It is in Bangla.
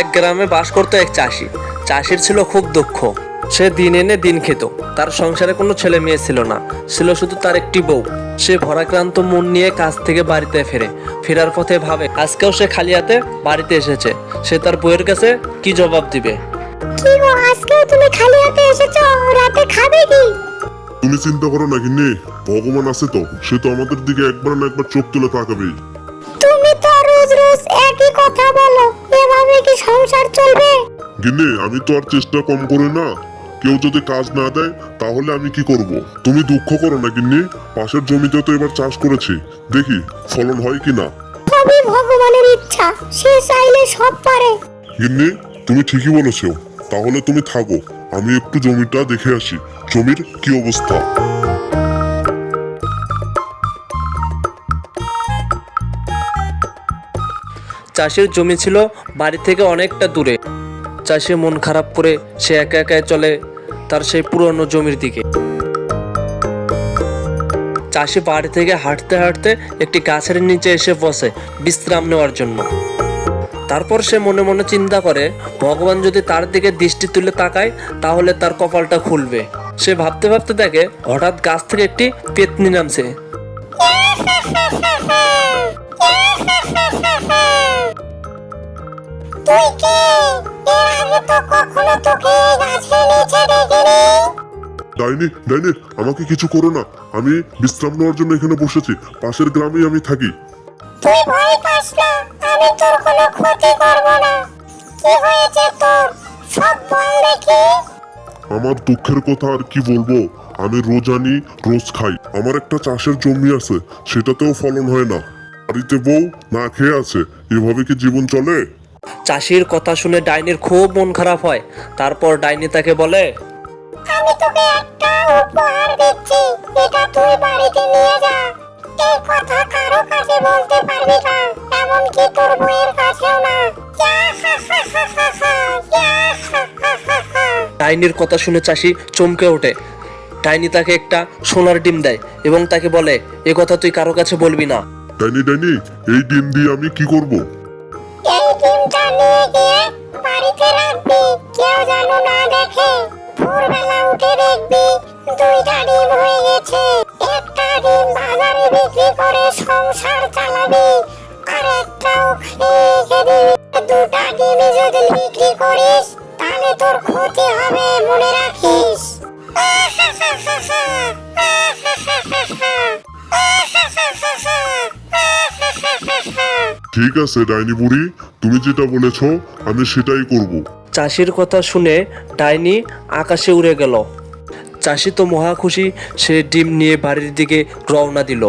এক গ্রামে বাস করতো এক চাষি। চাষির ছিল খুব দুঃখ। সে দিন এনে দিন খেত। তার সংসারে কোনো ছেলে মেয়ে ছিল না, ছিল শুধু তার একটি বউ। সে ভরাক্রান্ত মন নিয়ে কাজ থেকে বাড়িতে ফেরার পথে ভাবে আজকেও সে খালি হাতে বাড়িতে এসেছে। সে তার বউয়ের কাছে কি জবাব দিবে? কি গো, আজকেও তুমি খালি হাতে এসেছো? রাতে খাবে কি? তুমি চিন্তা করো না গিন্নি, ভগবান আছে তো, সে তো আমাদের দিকে একবার না একবার চোখ তুলে তাকাবেই। তুমি তো রোজ রোজ একই কথা বলো, এভাবে কি সংসার চলবে? গিন্নি, আমি তো আর চেষ্টা কম করি না। কেউ যদি কাজ না দেয় তাহলে আমি কি করব? তুমি দুঃখ করো না গিন্নি, পাশের জমিতে তো এবার চাষ করেছি, দেখি ফলন হয় কিনা। সবই ভগবানের ইচ্ছা, সে চাইলে সব পারে। গিন্নি, তুমি ঠিকই বলেছো। তাহলে তুমি থাকো, আমি একটু জমিটা দেখে আসি, জমির কি অবস্থা। চাষির জমি ছিল বাড়ি থেকে অনেকটা দূরে। চাষি মন খারাপ করে সে একা একাই চলে তার সেই পুরনো জমির দিকে। চাষি বাড়ি থেকে হাঁটতে হাঁটতে একটি গাছের নিচে এসে বসে বিশ্রাম নেওয়ার জন্য। তারপর সে মনে মনে চিন্তা করে, ভগবান যদি তার দিকে দৃষ্টি তুলে তাকায় তাহলে তার কপালটা খুলবে। সে ভাবতে ভাবতে দেখে হঠাৎ গাছ থেকে একটি পেত্নী নামছে। তুই কে? এর আগে তো কখনো তোকে এই গাছের নিচে দেখিনি। ডাইনি, ডাইনি, আমাকে কিছু করো না, আমি বিশ্রাম নেওয়ার জন্য এখানে বসেছি, পাশের গ্রামেই আমি থাকি। তুই ভয় পাস না, আমি তোর কোনো ক্ষতি করব না। কি হয়েছে তোর, সব বল দেখি। আমার দুঃখের কথা আর কি বলবো, আমি রোজ আনি রোজ খাই। আমার একটা চাষের জমি আছে, সেটাতেও ফলন হয় না। বাড়িতে বউ না খেয়ে আছে, এভাবে কি জীবন চলে? চাষির কথা শুনে ডাইনির খুব মন খারাপ হয়। তারপর ডাইনি তাকে বলে, আমি তোকে একটা উপহার দিচ্ছি, এটা তুই বাড়িতে নিয়ে যা। এই কথা কারো কাছে বলতে পারবি না, এমনকি তোর বউয়ের কাছেও না। ডাইনির কথা শুনে চাষি চমকে ওঠে। ডাইনি তাকে একটা সোনার ডিম দেয় এবং তাকে বলে, এ কথা তুই কারো কাছে বলবি না। ডাইনি, ডাইনি, এই ডিম দিয়ে আমি কি করব? এই ডিমটা নিয়ে গিয়ে বাড়িতে রাখবি, কেউ যেন না দেখে। ভোরবেলা উঠে দেখবি দুইটা ডিম হয়ে গেছে। একটা ডিম বাজারে বিক্রি করে সংসার চালাবি, আর একটাও রেখে দিবি। দুটা ডিমই যদি বিক্রি করিস তাহলে তোর ক্ষতি হবে, মনে রাখিস। ঠিক আছে ডাইনি বুড়ি, তুমি যেটা বলেছো আমি সেটাই করব। চাষির কথা শুনে ডাইনি আকাশে উড়ে গেল। চাষি তো মহা খুশি, সে ডিম নিয়ে বাড়ির দিকে রওনা দিল।